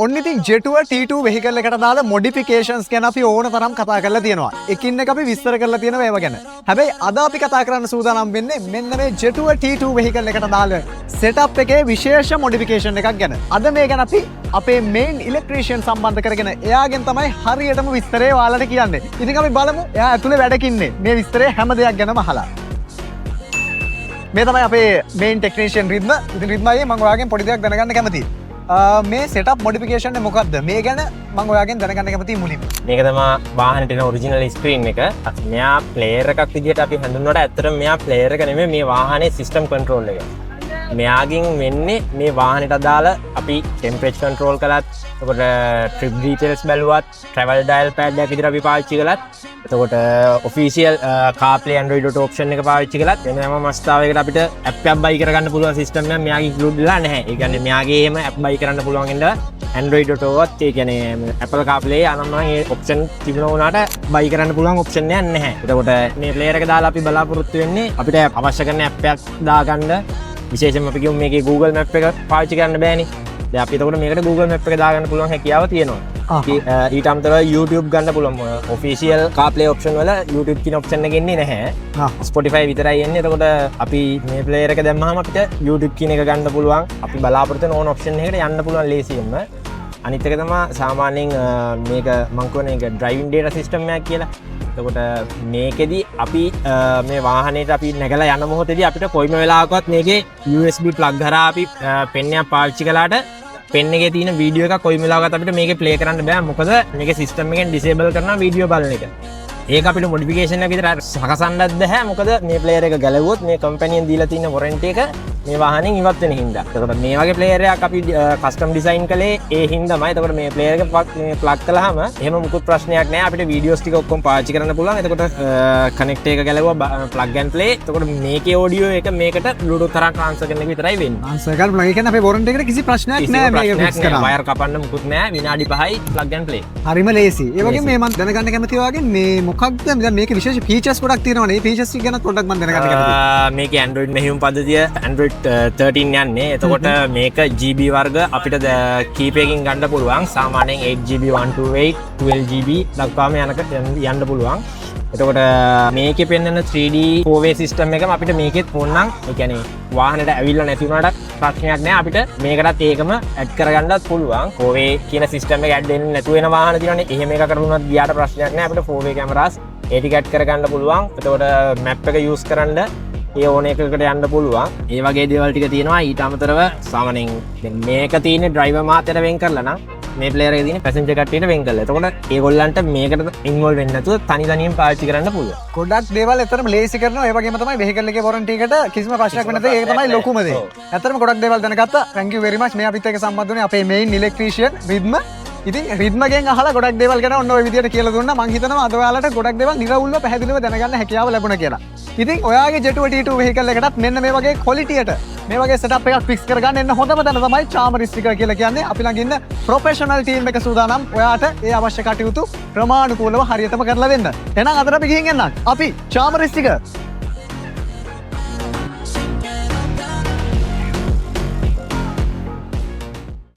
ඔන්න ඉතින් Jet2 T2 vehicle එකට දාලා modifications ගැන අපි ඕන තරම් කතා කරලා තියෙනවා. එකින් එක අපි විස්තර කරලා තියෙනවා ඒව ගැන. හැබැයි අද අපි කතා කරන්න සූදානම් වෙන්නේ මෙන්න මේ Jet2 T2 vehicle එකට දාලා setup එකේ විශේෂ modification එකක් ගැන. අද මේ ගැන අපි අපේ main electrician සම්බන්ධ කරගෙන එයාගෙන් තමයි හරියටම විස්තරේ ඔයාලට කියන්නේ. ඉතින් අපි බලමු එයා ඇතුලේ වැඩකින්නේ මේ විස්තරේ හැම දෙයක් ගැනම අහලා. මේ තමයි අපේ main technician රිද්ම. ඉතින් රිද්මයි මම ඔයාගෙන් පොඩි දෙයක් දැනගන්න කැමතියි. මේ setup modification එක මොකක්ද? මේ ගැන මම ඔයාගෙන් දැනගන්න කැමතියි මුලින්ම. මේක තමයි වාහනේට එන ඔරිජිනල් ස්ක්‍රීන් එක. මෙයා ප්ලේයර් එකක් විදිහට අපි හඳුන්වනවට ඇත්තටම මෙයා ප්ලේයර් එක නෙමෙයි මේ වාහනේ සිස්ටම් කන්ට්‍රෝල් එක. මෙයාගෙන් වෙන්නේ මේ වාහනේට අදාළ අපි ටෙම්පරේචර් කන්ට්‍රෝල් කළත්, එතකොට ට්‍රිප් ඩීටේල්ස් බැලුවත්, ට්‍රැවල් ඩයල් පෑඩ් එකක් විදිහට අපි පාවිච්චි කළත්, එතකොට official CarPlay Android Auto option එක පාවිච්චි කළත් වෙන හැම අවස්ථාවකදී අපිට ඇප් එකක් බයි කරගන්න පුළුවන් සිස්ටම් එකක් මෙයාගේ ඉන්ක්ලූඩ් වෙලා නැහැ. ඒ කියන්නේ මෙයාගේ එහෙම ඇප් බයි කරන්න පුළුවන් ඉඳලා Android Auto වත් ඒ කියන්නේ Apple CarPlay අනම්ම ඒ ඔප්ෂන් තිබුණා වුණාට බයි කරන්න පුළුවන් ඔප්ෂන් එකක් නැහැ. එතකොට මේ ප්ලේයර් එක දාලා අපි බලාපොරොත්තු වෙන්නේ අපිට අවශ්‍ය කරන ඇප් එකක් දාගන්න. විශේෂයෙන්ම අපි කියමු මේකේ Google Map එක පාවිච්චි කරන්න බෑනේ. දැන් අපි එතකොට මේකට Google Map එක දාගන්න පුළුවන් හැකියාව තියෙනවා. ඊට අමතරව YouTube ගන්න පුළුවන්. ඔෆිෂියල් CarPlay option වල YouTube කියන option එක එන්නේ නැහැ. Spotify විතරයි එන්නේ. එතකොට අපි මේ player එක දැම්මහම අපිට YouTube කියන එක ගන්න පුළුවන්. අපි බලාපොරොත්තු වෙන ඕන option එකකට යන්න පුළුවන් ලේසියෙන්ම. අනිත් එක තමයි සාමාන්‍යයෙන් මේක මම කියන්නේ ඒක driving data system එකක් කියලා. එතකොට මේකෙදි අපි මේ වාහනේට අපි නැගලා යන මොහොතේදී අපිට කොයිම වෙලාවකවත් මේකේ USB plug හරහා අපි පෙන් එකක් පාවිච්චි කළාට පෙන් එකේ තියෙන වීඩියෝ එකක් කොයිම වෙලාවකවත් අපිට මේකේ ප්ලේ කරන්න බෑ. මොකද මේකේ සිස්ටම් එකෙන් ඩිසේබල් කරනවා වීඩියෝ බලන එක. ඒක අපිට මොඩිෆිකේෂන් එකක් විතර සකසන්නත් බෑ. මොකද මේ ප්ලේයර් එක ගැලවුවොත් මේ කම්පැනියෙන් දීලා තියෙන වොරන්ටි එක මේ වාහනෙන් ඉවත් වෙන හින්දා. එතකොට මේ වගේ ප්ලේයර් එකක් අපි කස්ටම් ඩිසයින් කළේ ඒ හින්දාමයි. එතකොට මේ ප්ලේයර් එක ප්ලග් කළාම එහෙම මුකුත් ප්‍රශ්නයක් නෑ. අපිට වීඩියෝස් ටික ඔක්කොම පාවිච්චි කරන්න පුළුවන්. එතකොට කනෙක්ටර් එක ගැලවුවා ප්ලග් ඇන්ඩ් ප්ලේ. එතකොට මේකේ ඔඩියෝ එක මේකට බ්ලූටූත් තරම් ට්‍රාන්ස්ෆර් කරන එක විතරයි වෙන්නේ. ට්‍රාන්ස්ෆර් කරලා ප්ලග් එකෙන් අපේ වොරන්ටි එකට කිසි ප්‍රශ්නයක් නෑ මේක ෆික්ස් කරන්න. වයර් කපන්න මුකුත් නෑ. විනාඩි 5යි ප්ලග් ඇන්ඩ් ප්ලේ. හරිම ලේසි. ඒ වගේම මේ මම දැනගන්න කැමතියි වගේ මේ මොකක්ද දැන් මේකේ විශේෂ ෆීචර්ස් ගොඩක් තියෙනවනේ. මේ ෆීචර්ස් ගැන පොඩ්ඩක් මම දැනගන්න කැමතියි. මේකේ Android මෙහෙයුම් පද්ධතිය Android 13 යන්නේ. එතකොට මේක GB වර්ග අපිට කීපයකින් ගන්න පුළුවන්. සාමාන්‍යයෙන් 8GB 128 12GB දක්වාම යන්න පුළුවන්. එතකොට මේකේ පෙන්වන 3D 4way system එකම අපිට මේකෙත් ඕනනම් ඒ කියන්නේ වාහනේට ඇවිල්ලා නැති වුණාට ප්‍රශ්නයක් නැහැ. අපිට මේකටත් ඒකම ඇඩ් කරගන්නත් පුළුවන්. 4way කියන system එක ඇඩ් වෙන්නේ නැතු වෙන වාහන තියෙනවානේ. එහෙම එකකට වුණත් ගියාට ප්‍රශ්නයක් නැහැ. අපිට 4way cameras ඒ ටික ඇඩ් කරගන්න පුළුවන්. එතකොට map එක use කරන්න ඒ ඕන එකකට යන්න පුළුවන්. ඒ වගේ දේවල් ටික තියෙනවා. ඊට අමතරව සාමාන්‍යයෙන් මේක තියෙන්නේ ඩ්‍රයිවර් මාතයට වෙන් කරලා නම් මේ ප්ලේයර් එකේ තියෙන පැසෙන්ජර් කට්ටියට වෙන් කරලා. එතකොට ඒගොල්ලන්ට මේකට ඉන්වෝල්ව් වෙන්න නැතුව තනි තනියෙන් පාවිච්චි කරන්න පුළුවන්. ගොඩක් දේවල් ඇත්තටම ලේසි කරනවා. ඒ වගේම තමයි vehicle එකේ warranty එකට කිසිම ප්‍රශ්නයක් වෙන්නේ නැති. ඒක තමයි ලොකුම දේ. ඇත්තටම ගොඩක් දේවල් දැනගත්තා. Thank you very much. මේ අපිත් එක්ක සම්බන්ධ වුණේ අපේ main electrician රිද්ම. ඉතින් රිද්මගෙන් අහලා ගොඩක් දේවල් ගැන ඔන්න ඔය විදිහට කියලා දුන්නා. මම හිතනවා අද ඔයාලට ගොඩක් දේවල් නිරවුල්ව පැහැදිලිව දැනගන්න හැකියාව ලැබුණා කියලා. ඉතින් ඔයාගේ Jet2 T2 vehicle එකටත් මෙන්න මේ වගේ qualityයට මේ වගේ setup එකක් fix කරගන්න එන්න හොඳම තැන තමයි Charmer Sticker කියලා කියන්නේ. අපි ළඟ ඉන්න professional team එක සූදානම් ඔයාට ඒ අවශ්‍ය කටයුතු ක්‍රමානුකූලව හරියටම කරලා දෙන්න. එහෙනම් අද අපි ගිහින් එන්න. අපි Charmer Sticker